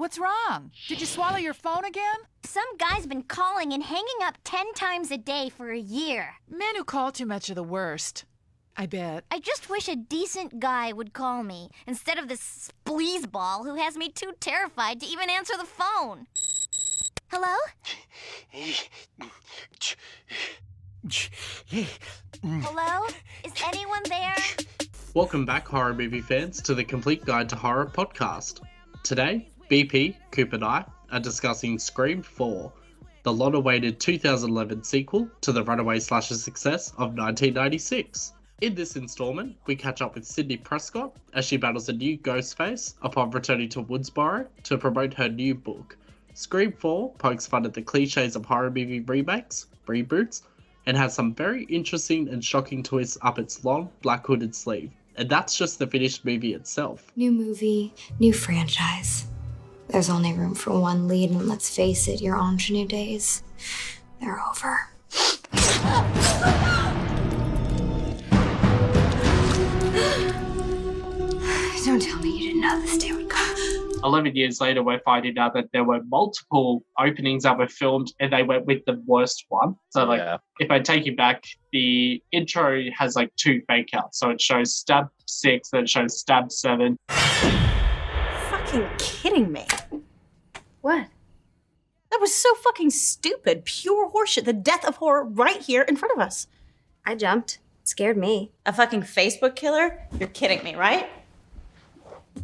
What's wrong? Did you swallow your phone again? Some guy's been calling and hanging up 10 times a day for a year. Men who call too much are the worst. I bet. I just wish a decent guy would call me, instead of this spleezeball who has me too terrified to even answer the phone. Hello? Hello? Is anyone there? Welcome back, horror movie fans, to the Complete Guide to Horror podcast. Today, BP, Coop and I are discussing Scream 4, the long-awaited 2011 sequel to the runaway slasher success of 1996. In this installment, we catch up with Sidney Prescott as she battles a new Ghostface upon returning to Woodsboro to promote her new book. Scream 4 pokes fun at the cliches of horror movie remakes, reboots, and has some very interesting and shocking twists up its long, black hooded sleeve. And that's just the finished movie itself. New movie, new franchise. There's only room for one lead, and let's face it, your ingenue days, they're over. Don't tell me you didn't know this day would come. 11 years later, we're finding out that there were multiple openings that were filmed and they went with the worst one. So, If I take you back, the intro has like 2 fake outs. So it shows stab 6, then it shows stab 7. Fucking kidding me. What? That was so fucking stupid. Pure horseshit. The death of horror right here in front of us. I jumped. It scared me. A fucking Facebook killer? You're kidding me, right?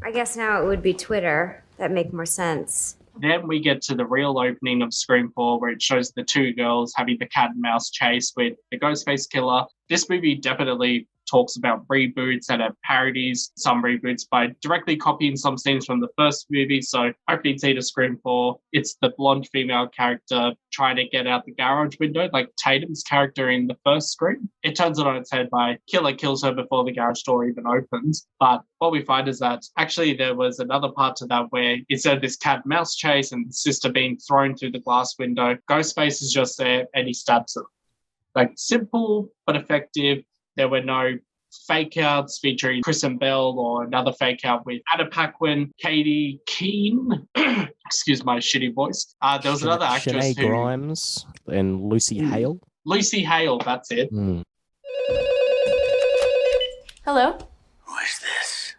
I guess now it would be Twitter. That'd make more sense. Then we get to the real opening of Scream 4, where it shows the 2 girls having the cat and mouse chase with the Ghostface killer. This movie definitely talks about reboots and it parodies some reboots by directly copying some scenes from the first movie. So opening scene of Scream 4, it's the blonde female character trying to get out the garage window, like Tatum's character in the first Scream. It turns it on its head by killer kills her before the garage door even opens. But what we find is that actually there was another part to that where instead of this cat and mouse chase and the sister being thrown through the glass window, Ghostface is just there and he stabs her. Like simple but effective. There were no fake outs featuring Kristen Bell or another fake out with Anna Paquin, Katie Keene. Excuse my shitty voice. There was another actress Shanae Grimes and Lucy Hale. Lucy Hale, that's it. Hello? Who is this?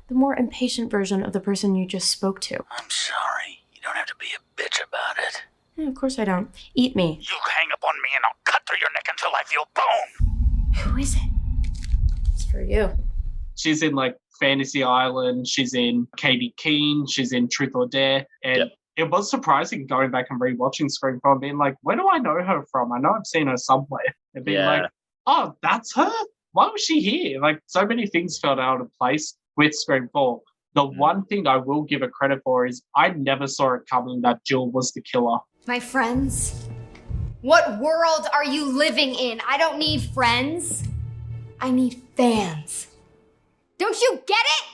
The more impatient version of the person you just spoke to. I'm sorry. You don't have to be a bitch about it. Yeah, of course I don't. Eat me. You hang up on me and I'll cut through your neck until I feel bone. Who is it? It's for you. She's in like Fantasy Island. She's in Katie Keene. She's in Truth or Dare. And It was surprising going back and rewatching Scream 4 and being like, where do I know her from? I know I've seen her somewhere. And being like, oh, that's her? Why was she here? Like, so many things felt out of place with Scream 4. The one thing I will give her credit for is I never saw it coming that Jill was the killer. My friends? What world are you living in? I don't need friends. I need fans. Don't you get it?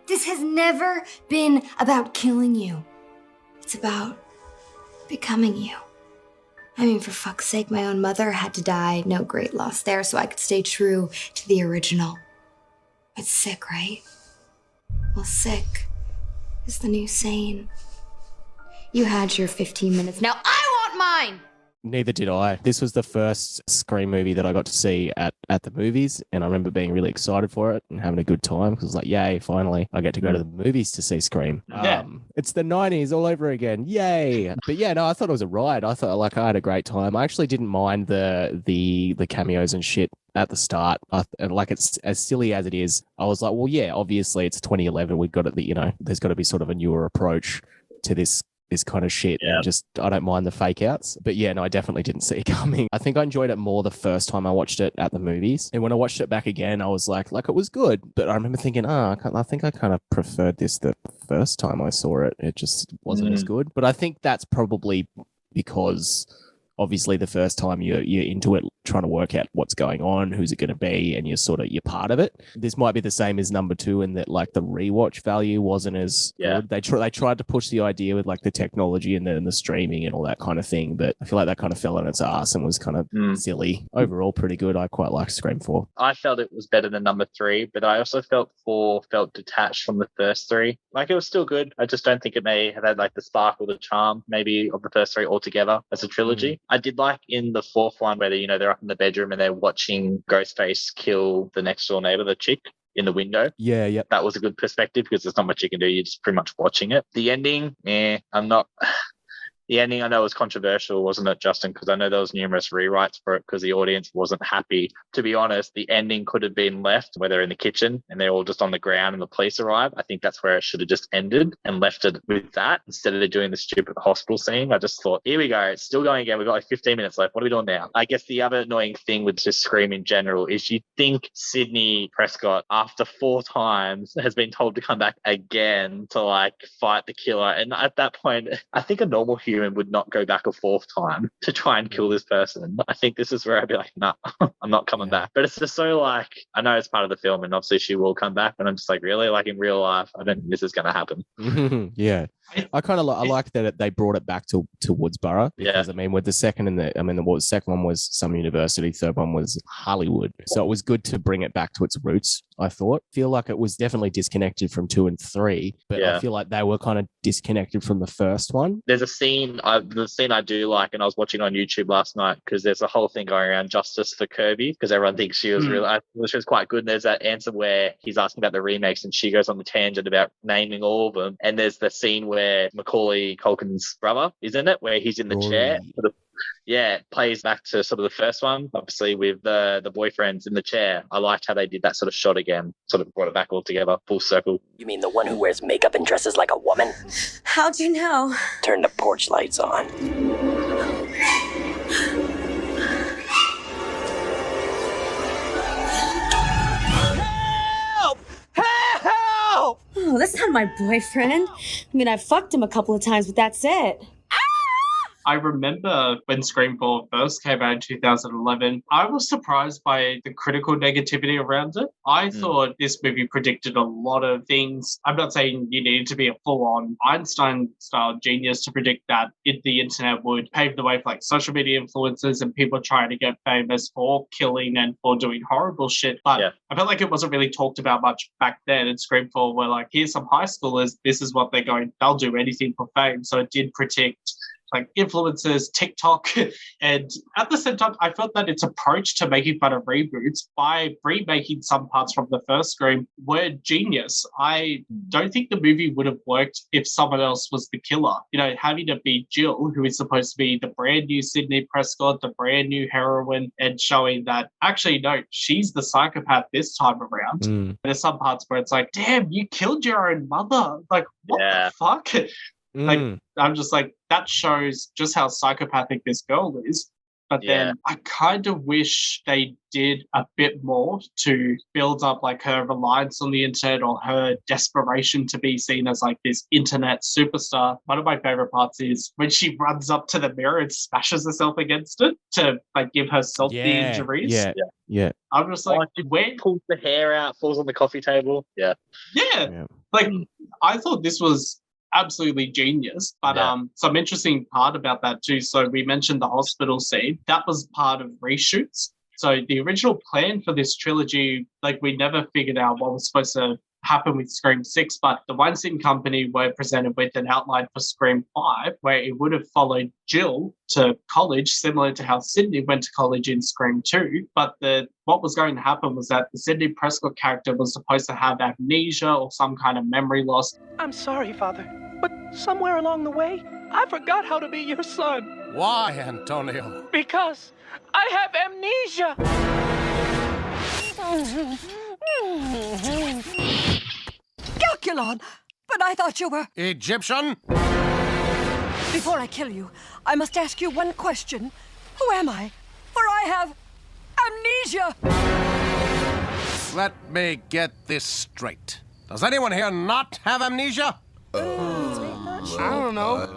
This has never been about killing you. It's about becoming you. I mean, for fuck's sake, my own mother had to die. No great loss there, so I could stay true to the original. It's sick, right? Well, sick is the new sane. You had your 15 minutes. Now I want mine! Neither did I. This was the first Scream movie that I got to see at the movies, and I remember being really excited for it and having a good time because it was like, yay, finally, I get to go to the movies to see Scream. Yeah. It's the 90s all over again. Yay. But yeah, no, I thought it was a ride. I thought I had a great time. I actually didn't mind the cameos and shit at the start. It's as silly as it is. I was like, well, yeah, obviously it's 2011. We've got it, there's got to be sort of a newer approach to this kind of shit. Yeah. And just, I don't mind the fake outs. But yeah, no, I definitely didn't see it coming. I think I enjoyed it more the first time I watched it at the movies. And when I watched it back again, I was like it was good. But I remember thinking, I think I kind of preferred this the first time I saw it. It just wasn't as good. But I think that's probably because obviously the first time you're into it trying to work out what's going on, who's it going to be, and you're part of it. This might be the same as number 2 in that like the rewatch value wasn't as good. They tried to push the idea with like the technology and the streaming and all that kind of thing, but I feel like that kind of fell on its ass and was kind of silly. Overall, pretty good. I quite like Scream 4. I felt it was better than number 3, but I also felt 4 felt detached from the first 3. Like it was still good. I just don't think it may have had like the spark or the charm maybe of the first 3 altogether as a trilogy. I did like in the 4th one where they're up in the bedroom and they're watching Ghostface kill the next door neighbor, the chick, in the window. Yeah. That was a good perspective because there's not much you can do. You're just pretty much watching it. The ending, I'm not... The ending I know was controversial, wasn't it, Justin? Because I know there was numerous rewrites for it because the audience wasn't happy. To be honest, the ending could have been left where they're in the kitchen and they're all just on the ground and the police arrive. I think that's where it should have just ended and left it with that instead of doing the stupid hospital scene. I just thought, here we go. It's still going again. We've got like 15 minutes left. What are we doing now? I guess the other annoying thing with just Scream in general is you think Sidney Prescott, after 4 times, has been told to come back again to like fight the killer. And at that point, I think a normal human would not go back a 4th time to try and kill this person. I think this is where I'd be like, nah, I'm not coming back. But it's just so like, I know it's part of the film and obviously she will come back, but I'm just like, really? Like in real life, I don't think this is going to happen. Yeah. I kind of I like that they brought it back to Woodsboro because I mean with the second the second one was some university, third one was Hollywood, so it was good to bring it back to its roots. I feel like it was definitely disconnected from 2 and 3, but I feel like they were kind of disconnected from the first one. There's a scene, the scene I do like, and I was watching on YouTube last night because there's a whole thing going around justice for Kirby because everyone thinks she was she was quite good. And there's that answer where he's asking about the remakes and she goes on the tangent about naming all of them. And there's the scene where Macaulay Culkin's brother is in it, where he's in the chair. It plays back to sort of the first one, obviously with the boyfriends in the chair. I liked how they did that sort of shot again, sort of brought it back all together, full circle. You mean the one who wears makeup and dresses like a woman? How'd you know? Turn the porch lights on. Help! Oh, that's not my boyfriend. I mean, I fucked him a couple of times, but that's it. I remember when Scream 4 first came out in 2011, I was surprised by the critical negativity around it. I thought this movie predicted a lot of things. I'm not saying you needed to be a full-on Einstein-style genius to predict that the internet would pave the way for like social media influencers and people trying to get famous for killing and for doing horrible shit. But I felt like it wasn't really talked about much back then. In Scream 4, where like, here's some high schoolers, this is what they're going, they'll do anything for fame. So it did predict like influencers, TikTok, and at the same time, I felt that its approach to making fun of reboots by remaking some parts from the first Scream were genius. I don't think the movie would have worked if someone else was the killer. You know, having it be Jill, who is supposed to be the brand new Sidney Prescott, the brand new heroine, and showing that actually, no, she's the psychopath this time around. There's some parts where it's like, damn, you killed your own mother. Like, what the fuck? Like, I'm just like, that shows just how psychopathic this girl is. But then I kind of wish they did a bit more to build up like her reliance on the internet or her desperation to be seen as like this internet superstar. One of my favorite parts is when she runs up to the mirror and smashes herself against it to like give herself the injuries. Yeah. I'm just like, where pulls the hair out, falls on the coffee table. Yeah. Like, I thought this was absolutely genius, but some interesting part about that too. So we mentioned the hospital scene. That was part of reshoots. So the original plan for this trilogy, like, we never figured out what was supposed to happen with Scream 6, but the Weinstein Company were presented with an outline for Scream 5 where it would have followed Jill to college, similar to how Sidney went to college in Scream 2. But what was going to happen was that the Sidney Prescott character was supposed to have amnesia or some kind of memory loss. I'm sorry, Father, but somewhere along the way, I forgot how to be your son. Why, Antonio? Because I have amnesia. Calculon! But I thought you were... Egyptian? Before I kill you, I must ask you one question. Who am I? For I have amnesia! Let me get this straight. Does anyone here not have amnesia? I don't know.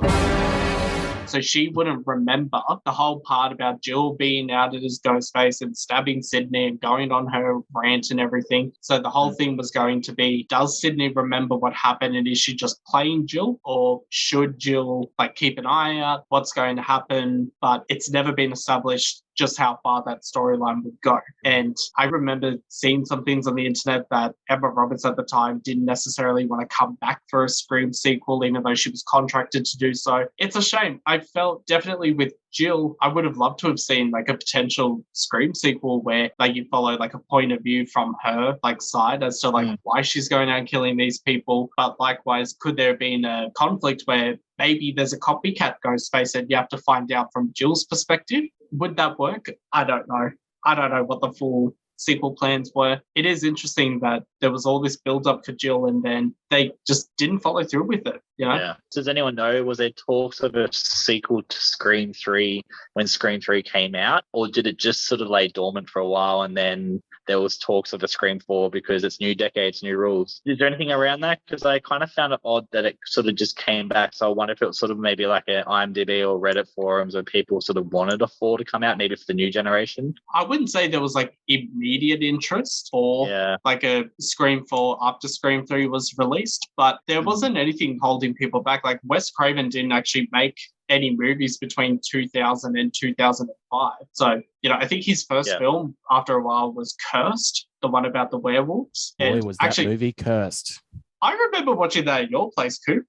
So she wouldn't remember the whole part about Jill being outed as Ghostface and stabbing Sidney and going on her rant and everything. So the whole thing was going to be, does Sidney remember what happened and is she just playing Jill? Or should Jill keep an eye out? What's going to happen? But it's never been established just how far that storyline would go. And I remember seeing some things on the internet that Emma Roberts at the time didn't necessarily want to come back for a Scream sequel, even though she was contracted to do so. It's a shame. I felt definitely with Jill, I would have loved to have seen a potential Scream sequel where you follow a point of view from her side as to why she's going out and killing these people. But likewise, could there have been a conflict where maybe there's a copycat Ghostface and you have to find out from Jill's perspective? Would that work? I don't know. I don't know what the full sequel plans were. It is interesting that there was all this build up for Jill and then they just didn't follow through with it, Yeah. Does anyone know, was there talks of a sequel to Scream 3 when Scream 3 came out? Or did it just sort of lay dormant for a while and then there was talks of a Scream 4 because it's new decades, new rules? Is there anything around that? Because I kind of found it odd that it sort of just came back. So I wonder if it was sort of maybe like an IMDb or Reddit forums where people sort of wanted a 4 to come out, maybe for the new generation. I wouldn't say there was immediate interest for a Scream 4 after Scream 3 was released, but there wasn't anything holding people back. Wes Craven didn't actually make any movies between 2000 and 2005. So, I think his first film after a while was Cursed, the one about the werewolves. Boy, was that movie cursed. I remember watching that at your place, Coop.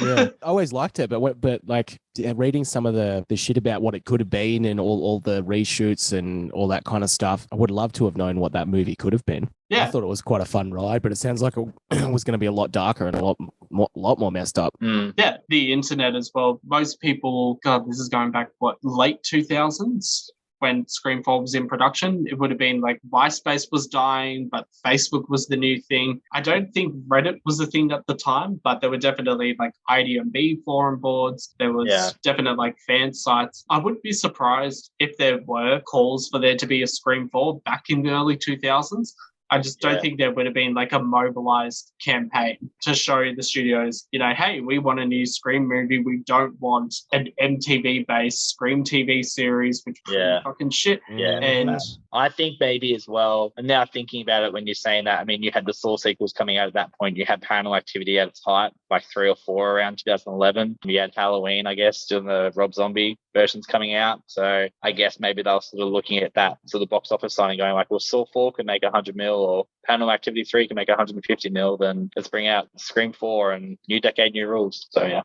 Yeah, I always liked it, but reading some of the shit about what it could have been and all the reshoots and all that kind of stuff, I would love to have known what that movie could have been. Yeah. I thought it was quite a fun ride, but it sounds like it was going to be a lot darker and a lot more messed up. Yeah, the internet as well. Most people, God, this is going back, late 2000s? When Scream 4 was in production, it would have been MySpace was dying, but Facebook was the new thing. I don't think Reddit was the thing at the time, but there were definitely IDMB forum boards. There was definite fan sites. I wouldn't be surprised if there were calls for there to be a Scream 4 back in the early 2000s. I just don't think there would have been a mobilized campaign to show the studios, hey, we want a new Scream movie. We don't want an MTV-based Scream TV series, which is fucking shit. Yeah. And I think maybe as well, and now thinking about it when you're saying that, I mean, you had the Saw sequels coming out at that point. You had Paranormal Activity at its height, 3 or 4 around 2011. You had Halloween, I guess, doing the Rob Zombie versions coming out. So I guess maybe they were sort of looking at that sort of box office sign and going well, Saw 4 could make 100 mil or Paranormal Activity 3 can make 150 mil, then let's bring out Scream 4 and new decade, new rules. So yeah.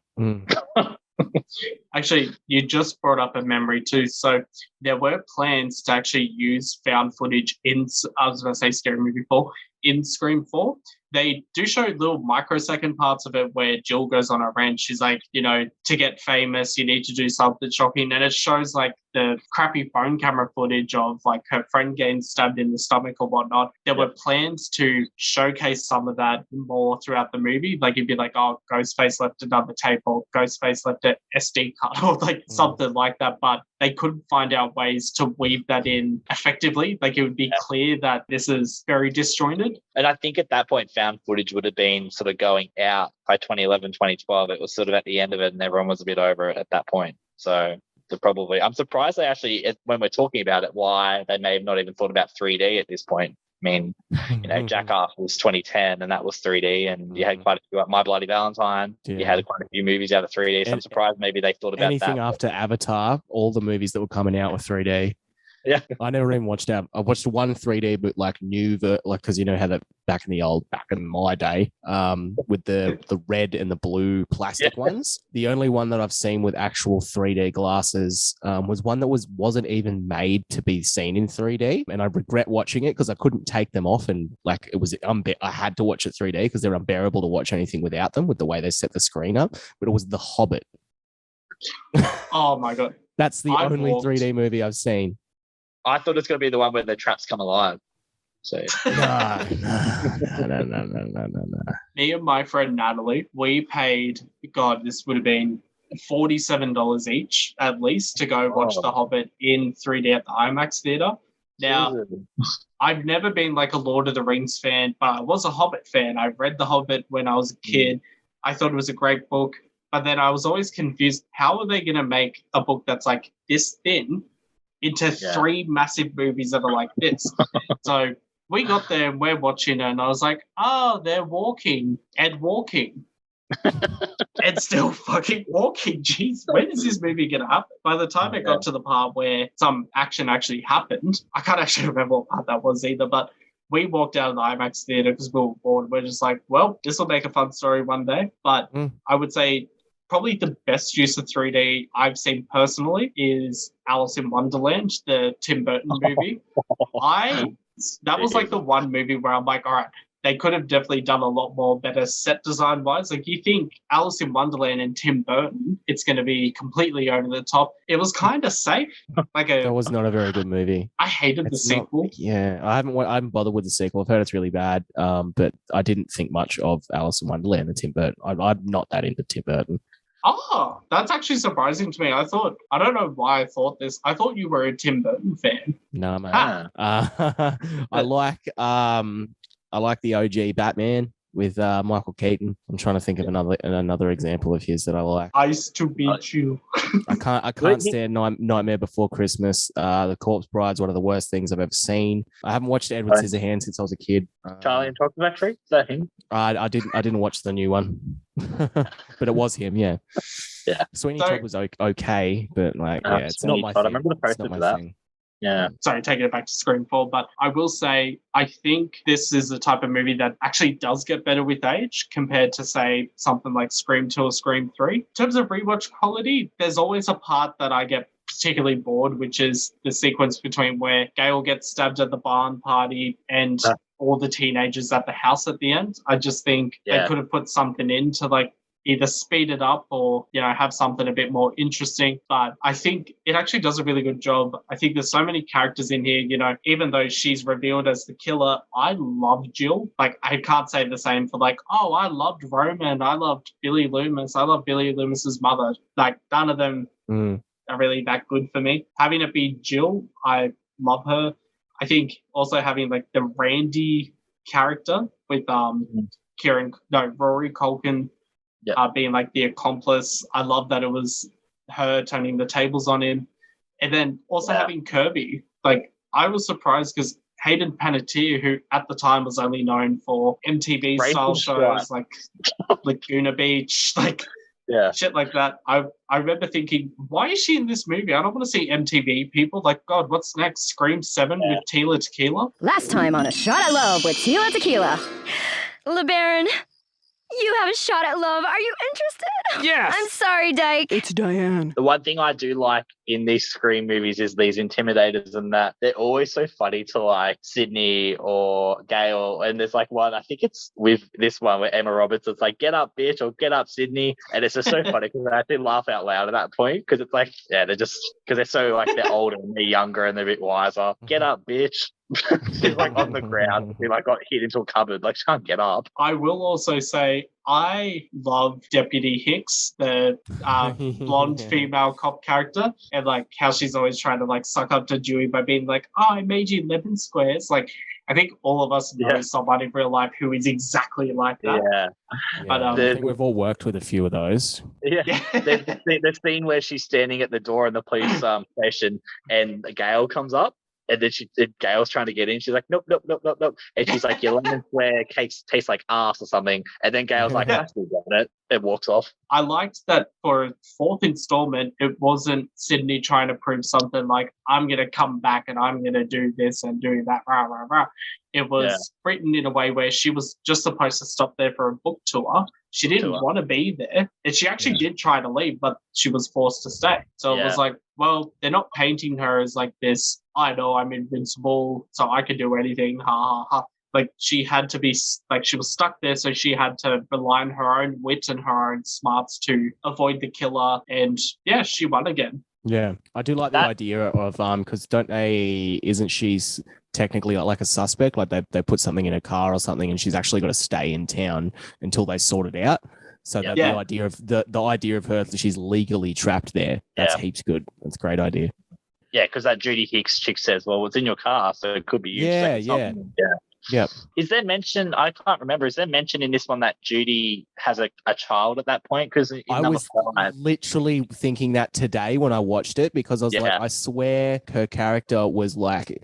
Actually, you just brought up a memory too. So there were plans to actually use found footage in, I was going to say Scary Movie 4, in Scream 4. They do show little microsecond parts of it where Jill goes on a rant. She's like, to get famous, you need to do something shocking. And it shows the crappy phone camera footage of her friend getting stabbed in the stomach or whatnot. There were plans to showcase some of that more throughout the movie. It'd be oh, Ghostface left another tape or Ghostface left an SD card or something like that. But they couldn't find out ways to weave that in effectively. It would be clear that this is very disjointed. And I think at that point, found footage would have been sort of going out by 2011, 2012. It was sort of at the end of it and everyone was a bit over it at that point. So probably, I'm surprised they actually, when we're talking about it, why they may have not even thought about 3D at this point. I mean, Jackass was 2010 and that was 3D, and you had quite a few, My Bloody Valentine, you had quite a few movies out of 3D, so I'm surprised maybe they thought about anything after Avatar, all the movies that were coming out were 3D. Yeah, I never even watched that. I watched one 3D, but new, because how that back in my day, with the red and the blue plastic ones. The only one that I've seen with actual 3D glasses was one that wasn't even made to be seen in 3D, and I regret watching it because I couldn't take them off, and it was I had to watch it 3D because they're unbearable to watch anything without them with the way they set the screen up. But it was The Hobbit. Oh my god, that's the only 3D movie I've seen. I thought it's going to be the one where the traps come alive. So no. Me and my friend Natalie, we paid, this would have been $47 each at least to go watch The Hobbit in 3D at the IMAX theater. Now, I've never been a Lord of the Rings fan, but I was a Hobbit fan. I read The Hobbit when I was a kid. I thought it was a great book. But then I was always confused. How are they going to make a book that's like this thin into 3 massive movies that are like this? So we got there and we're watching it, and I was like, oh, they're walking and walking. And still fucking walking. Jeez, when is this movie gonna happen? By the time it got to the part where some action actually happened, I can't actually remember what part that was either, but we walked out of the IMAX theater because we were bored. We're just like, well, this will make a fun story one day. But I would say probably the best use of 3D I've seen personally is Alice in Wonderland, the Tim Burton movie. That was like the one movie where I'm like, all right, they could have definitely done a lot more better set design wise. Like, you think Alice in Wonderland and Tim Burton, it's going to be completely over the top. It was kind of safe. That was not a very good movie. I hated the sequel. I haven't bothered with the sequel. I've heard it's really bad. But I didn't think much of Alice in Wonderland and Tim Burton. I'm not that into Tim Burton. Oh, that's actually surprising to me. I don't know why I thought this. I thought you were a Tim Burton fan. No, man. I like the OG Batman with Michael Keaton. I'm trying to think of another example of his that I like. Ice to beat you. I can't stand Nightmare Before Christmas. The Corpse Bride's one of the worst things I've ever seen. I haven't watched Edward Scissorhands since I was a kid. Charlie and Chocolate Factory? Is that him? I didn't watch the new one, but it was him. Yeah. Yeah. Sweeney Todd was okay, but it's not my thing. I remember the poster for that. Thing. Yeah. Sorry, taking it back to Scream 4, but I will say I think this is the type of movie that actually does get better with age compared to, say, something like Scream 2 or Scream 3. In terms of rewatch quality, there's always a part that I get particularly bored, which is the sequence between where Gail gets stabbed at the barn party and all the teenagers at the house at the end. I just think they could have put something in to either speed it up or, have something a bit more interesting. But I think it actually does a really good job. I think there's so many characters in here, even though she's revealed as the killer, I love Jill. I can't say the same for I loved Roman, I loved Billy Loomis, I love Billy Loomis's mother. None of them are really that good for me. Having it be Jill, I love her. I think also having the Randy character with Rory Culkin, being the accomplice. I love that it was her turning the tables on him. And then also having Kirby. I was surprised because Hayden Panettiere, who at the time was only known for MTV style shows like Laguna Beach, shit like that. I remember thinking, why is she in this movie? I don't want to see MTV people. God, what's next? Scream 7 with Tila Tequila? Last time on A Shot at Love with Tila Tequila. LeBaron, you have a shot at love. Are you interested? Yes. I'm sorry, Dyke. It's Diane. The one thing I do like in these Scream movies is these intimidators and that. They're always so funny to Sydney or Gail. And there's one, I think it's with this one where Emma Roberts, it's get up, bitch, or get up, Sydney. And it's just so funny because I actually laugh out loud at that point because it's they're just, because they're so they're older and they're younger and they're a bit wiser. Get up, bitch. She's on the ground. She got hit into a cupboard. She can't get up. I will also say I love Deputy Hicks, the blonde female cop character, and how she's always trying to suck up to Dewey by being I made you lemon squares. I think all of us know someone in real life who is exactly like that. Yeah. But I think we've all worked with a few of those. Yeah. The scene where she's standing at the door in the police station and Gail comes up. And then Gail's trying to get in. She's like, nope. And she's like, your lemon square cakes taste like ass or something. And then Gail's like, I still got it. And walks off. I liked that for a 4th installment, it wasn't Sidney trying to prove something I'm going to come back and I'm going to do this and do that. Rah, rah, rah. It was written in a way where she was just supposed to stop there for a book tour. She didn't want to be there. And she actually did try to leave, but she was forced to stay. So it was well, they're not painting her as this, I know I'm invincible, so I can do anything, ha ha ha. She had to be, she was stuck there, so she had to rely on her own wit and her own smarts to avoid the killer. And she won again. Yeah, I do like the idea of, because isn't she technically like a suspect? They put something in her car or something and she's actually got to stay in town until they sort it out. So the idea of the idea of her, she's legally trapped there. That's heaps good. That's a great idea. Yeah, because that Judy Hicks chick says, well, it's in your car, so it could be you. Yeah. Yep. Is there mention? I can't remember. Is there mention in this one that Judy has a child at that point? Because I was literally thinking that today when I watched it, because I was like, I swear her character was like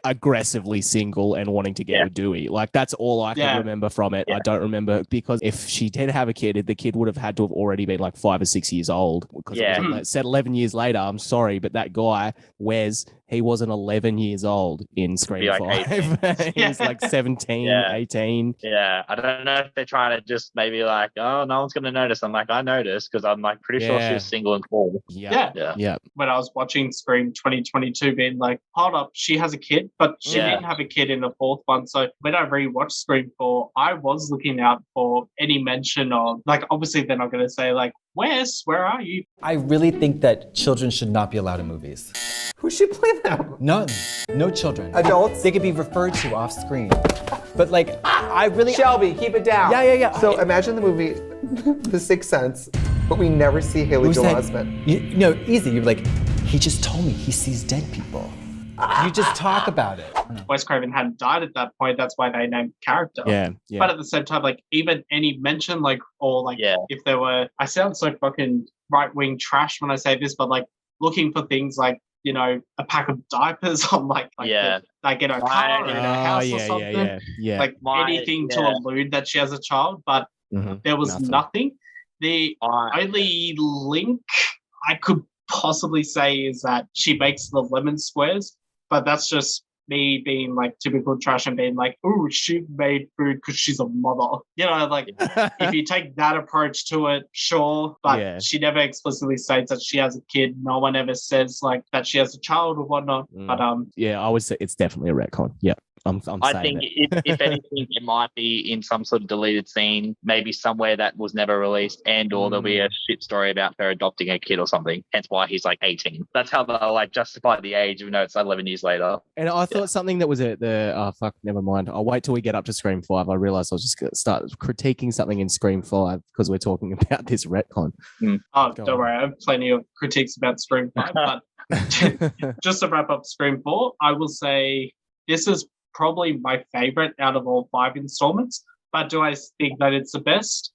aggressively single and wanting to get with Dewey. Like that's all I can remember from it. I don't remember, because if she did have a kid, the kid would have had to have already been like 5 or 6 years old. Because it was said 11 years later. I'm sorry, but that guy, Wes, he wasn't 11 years old in Scream 5. He was like 17, 18. Yeah, I don't know if they're trying to just maybe like, oh, no one's going to notice. I'm like, I noticed because I'm like pretty sure she was single and cool. Yeah. When I was watching Scream 2022, being like, hold up, she has a kid, but she didn't have a kid in the fourth one. So when I rewatched Scream 4, I was looking out for any mention of, like, obviously they're not going to say like, Wes, where are you? I really think that children should not be allowed in movies. Who should play them? None. No children. Adults? They could be referred to off screen. But like, I really... Shelby, keep it down. Yeah. So imagine the movie The Sixth Sense, but we never see Haley Joel Osment. No, easy. You're like, he just told me he sees dead people. You just talk about it. Wes Craven hadn't died at that point. That's why they named the character. Yeah. But at the same time, like, even any mention, like, or like, if there were, I sound so fucking right-wing trash when I say this, but like, looking for things like, you know, a pack of diapers on like in a car or in a house or something. Like anything to allude that she has a child, but there was nothing. The only link I could possibly say is that she makes the lemon squares, but that's just me being like typical trash and being like, ooh, she made food because she's a mother. You know, like if you take that approach to it, sure. But she never explicitly states that she has a kid. No one ever says like that she has a child or whatnot. But I would say it's definitely a retcon. Yeah. I think if anything, it might be in some sort of deleted scene, maybe somewhere that was never released, and or there'll be a shit story about her adopting a kid or something. Hence why he's like 18. That's how they'll like justify the age, even though it's 11 years later. And I thought something that was never mind. I'll wait till we get up to Scream 5. I realized I was just going to start critiquing something in Scream 5 because we're talking about this retcon. Oh, don't worry. I have plenty of critiques about Scream 5. But just to wrap up Scream 4, I will say this is probably my favorite out of all 5 installments. But do I think that it's the best?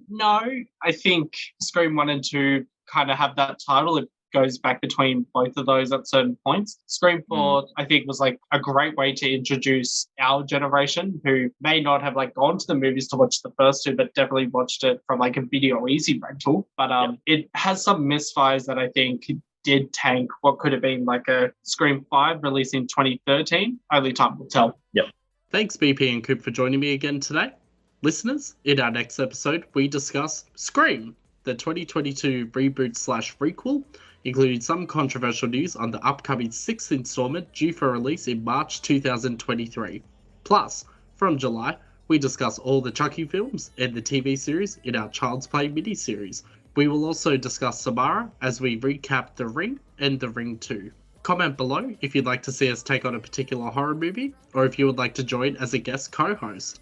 No. I think Scream 1 and 2 kind of have that title. It goes back between both of those at certain points. Scream 4, I think, was like a great way to introduce our generation who may not have like gone to the movies to watch the first two, but definitely watched it from like a video easy rental. But it has some misfires that I think did tank what could have been like a Scream 5 released in 2013. Only time will tell. Yep. Thanks, BP and Coop, for joining me again today. Listeners, in our next episode, we discuss Scream, the 2022 reboot/prequel, including some controversial news on the upcoming 6th installment due for release in March 2023. Plus, from July, we discuss all the Chucky films and the TV series in our Child's Play mini-series. We will also discuss Samara as we recap The Ring and The Ring 2. Comment below if you'd like to see us take on a particular horror movie, or if you would like to join as a guest co-host.